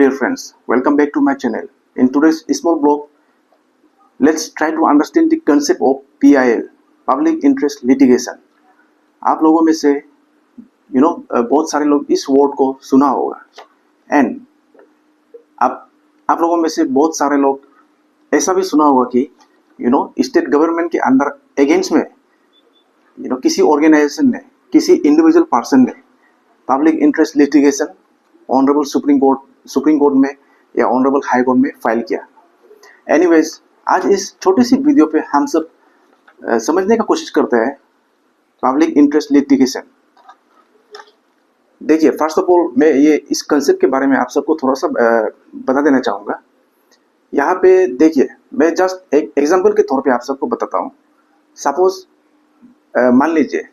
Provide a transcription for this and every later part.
dear friends, welcome back to my channel. In today's small blog, let's try to understand the concept of PIL, Public Interest Litigation. आप लोगों में से बहुत सारे लोग इस वर्ड को सुना होगा एंड आप लोगों में से बहुत सारे लोग ऐसा भी सुना होगा कि स्टेट गवर्नमेंट के अंदर अगेंस्ट में किसी ऑर्गेनाइजेशन ने, किसी इंडिविजुअल पर्सन ने public interest litigation honourable supreme court में या ऑनरेबल हाई कोर्ट में फाइल किया। एनीवेज, आज इस छोटी सी वीडियो पे हम सब समझने का कोशिश करते हैं पब्लिक इंटरेस्ट लिटिगेशन। देखिए, फर्स्ट ऑफ ऑल मैं ये इस कंसेप्ट के बारे में आप सबको थोड़ा सा बता देना चाहूँगा। यहाँ पे देखिए, मैं जस्ट एक एग्जांपल के तौर पे आप सबको बताता हूँ। सपोज मान लीजिए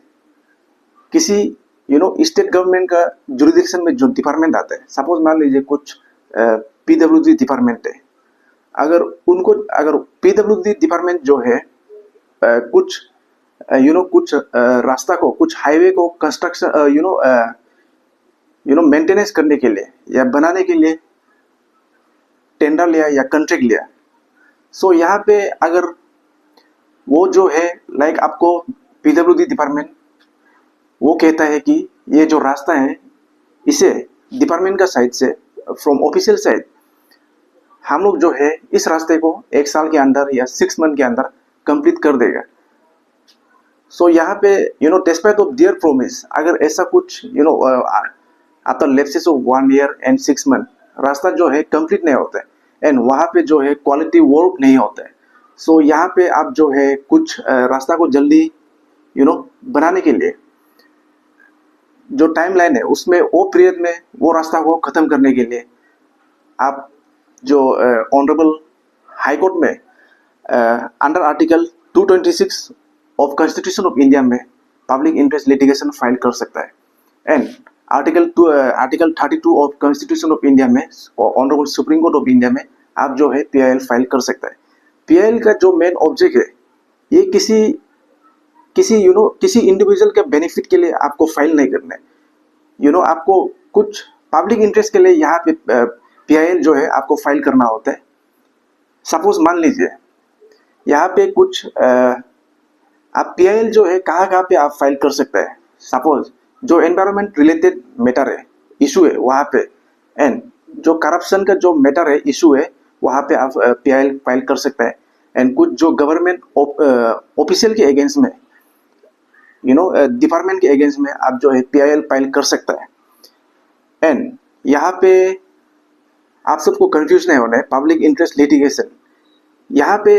किसी स्टेट गवर्नमेंट का जुरिडिक्शन में जो डिपार्टमेंट आता है, सपोज मान लीजिए कुछ पीडब्ल्यूडी डिपार्टमेंट है। अगर पीडब्ल्यूडी डिपार्टमेंट जो है कुछ रास्ता को, कुछ हाईवे को कंस्ट्रक्शन मेंटेनेंस करने के लिए या बनाने के लिए टेंडर लिया या कॉन्ट्रैक्ट लिया। सो यहाँ पे अगर वो जो है लाइक आपको पीडब्ल्यूडी डिपार्टमेंट वो कहता है कि ये जो रास्ता है इसे डिपार्टमेंट का साइड से, फ्रॉम ऑफिशियल साइड, हम लोग जो है इस रास्ते को 1 साल के अंदर या 6 मंथ के अंदर कंप्लीट कर देगा। सो यहाँ पे डिस्पाइट ऑफ देयर प्रॉमिस, अगर ऐसा कुछ after lapses of 1 year and 6 month रास्ता जो है कंप्लीट नहीं होता है एंड वहाँ पे जो है क्वालिटी वर्क नहीं होता है। सो यहाँ पे आप जो है कुछ रास्ता को जल्दी बनाने के लिए जो टाइमलाइन है उसमें वो पीरियड में वो रास्ता को ख़त्म करने के लिए आप जो ऑनरेबल हाई कोर्ट में under article 226 of constitution of India में पब्लिक इंटरेस्ट लिटिगेशन फाइल कर सकता है। And article 32 of constitution of India में honourable supreme court of India में आप जो है PIL फाइल कर सकता है। PIL का जो मेन ऑब्जेक्ट है, ये किसी इंडिविजुअल के बेनिफिट के लिए आपको फाइल नहीं करना है। आपको कुछ पब्लिक इंटरेस्ट के लिए यहाँ पे PIL जो है आपको फाइल करना होता है। सपोज मान लीजिए यहाँ पे कुछ आप PIL जो है कहाँ पे आप फाइल कर सकते हैं। सपोज जो एनवायरनमेंट रिलेटेड मैटर है, इशू है वहाँ पे, एंड जो करप्शन का जो मैटर है, इशू है, वहाँ पे आप PIL फाइल कर सकते हैं। एंड कुछ जो गवर्नमेंट ऑफिशियल के अगेंस्ट में डिपार्टमेंट के अगेंस्ट में आप जो है PIL फाइल कर सकता है। एंड यहाँ पे आप सबको कंफ्यूज नहीं होना है, पब्लिक इंटरेस्ट लिटिगेशन यहाँ पे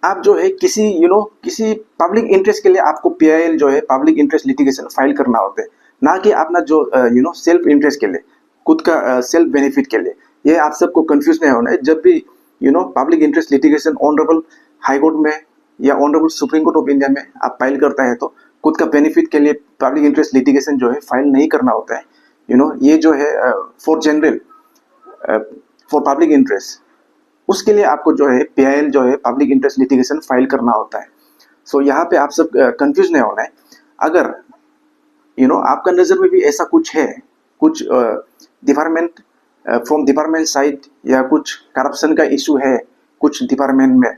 आप जो है किसी पब्लिक इंटरेस्ट के लिए आपको PIL जो है पब्लिक इंटरेस्ट लिटिगेशन फाइल करना होता है, ना कि अपना जो सेल्फ इंटरेस्ट के लिए, खुद का सेल्फ बेनिफिट के लिए। ये आप सबको कंफ्यूज नहीं होना है। जब भी public interest litigation honourable high court में या honourable supreme court of India में आप फाइल करता है तो खुद का बेनिफिट के लिए पब्लिक इंटरेस्ट लिटिगेशन जो है फाइल नहीं करना होता है। ये जो है for general, for public interest, उसके लिए आपको जो है PIL जो है पब्लिक इंटरेस्ट लिटिगेशन फाइल करना होता है। सो यहाँ पे आप सब कंफ्यूज नहीं होना है। अगर आपका नज़र में भी ऐसा कुछ है, कुछ डिपार्टमेंट फ्रॉम डिपार्टमेंट साइड या कुछ करप्शन का इशू है कुछ डिपार्टमेंट में,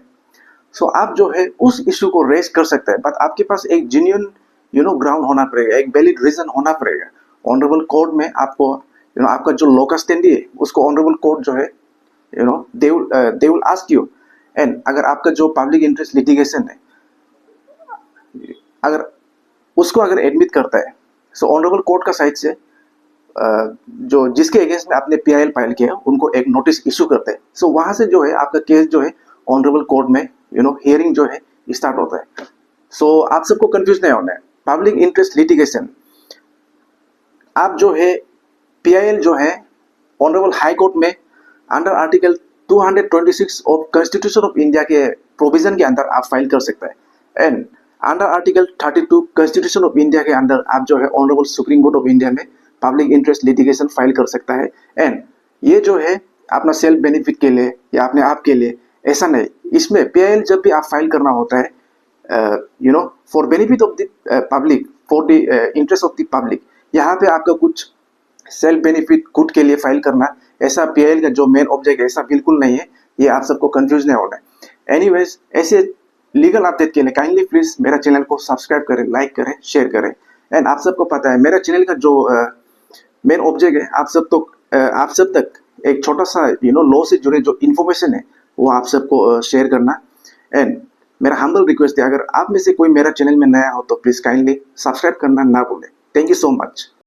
सो आप जो है उस इशू को रेज कर सकते हैं। बट आपके पास एक जेन्युइन ग्राउंड होना पड़ेगा, एक वैलिड रीजन होना पड़ेगा। ऑनरेबल कोर्ट में आपको आपका जो लोकस स्टैंडी है उसको ऑनरेबल कोर्ट जो है they will ask you. And अगर आपका जो पब्लिक इंटरेस्ट लिटिगेशन है अगर एडमिट करता है, सो ऑनरेबल कोर्ट का साइड से जो जिसके अगेंस्ट में आपने PIL फाइल किया उनको एक नोटिस इशू करते हैं। सो वहां से जो है आपका केस जो है ऑनरेबल कोर्ट में हियरिंग जो है स्टार्ट होता है। सो आप सबको कंफ्यूज नहीं होना है। पब्लिक इंटरेस्ट लिटिगेशन आप जो है PIL जो है ऑनरेबल हाई कोर्ट में under article 226 of constitution of India के प्रोविजन के अंदर आप फाइल कर सकते हैं। And under article 32 constitution of India के अंदर आप जो है honourable supreme court of India में पब्लिक इंटरेस्ट लिटिगेशन फाइल कर सकता है। एंड ये जो है अपना सेल्फ बेनिफिट के लिए या अपने आप के लिए ऐसा नहीं। इसमें PIL जब भी आप फाइल करना होता है for benefit of the public, for the interest of the public, यहाँ पे आपका कुछ सेल्फ बेनिफिट खुद के लिए फाइल करना, ऐसा पीआईएल का जो मेन ऑब्जेक्ट है ऐसा बिल्कुल नहीं है। ये आप सबको कंफ्यूज नहीं होना है। एनीवेज, ऐसे लीगल अपडेट के लिए काइंडली प्लीज मेरा चैनल को सब्सक्राइब करें, लाइक करें, शेयर करें। एंड आप सबको पता है मेरा चैनल का जो मेन ऑब्जेक्ट है, आप सब तक एक छोटा सा लॉ से जुड़े जो इन्फॉर्मेशन है वो आप सबको शेयर करना। एंड मेरा हम्बल रिक्वेस्ट है, अगर आप में से कोई मेरा चैनल में नया हो तो प्लीज काइंडली सब्सक्राइब करना ना भूलें। Thank you so much.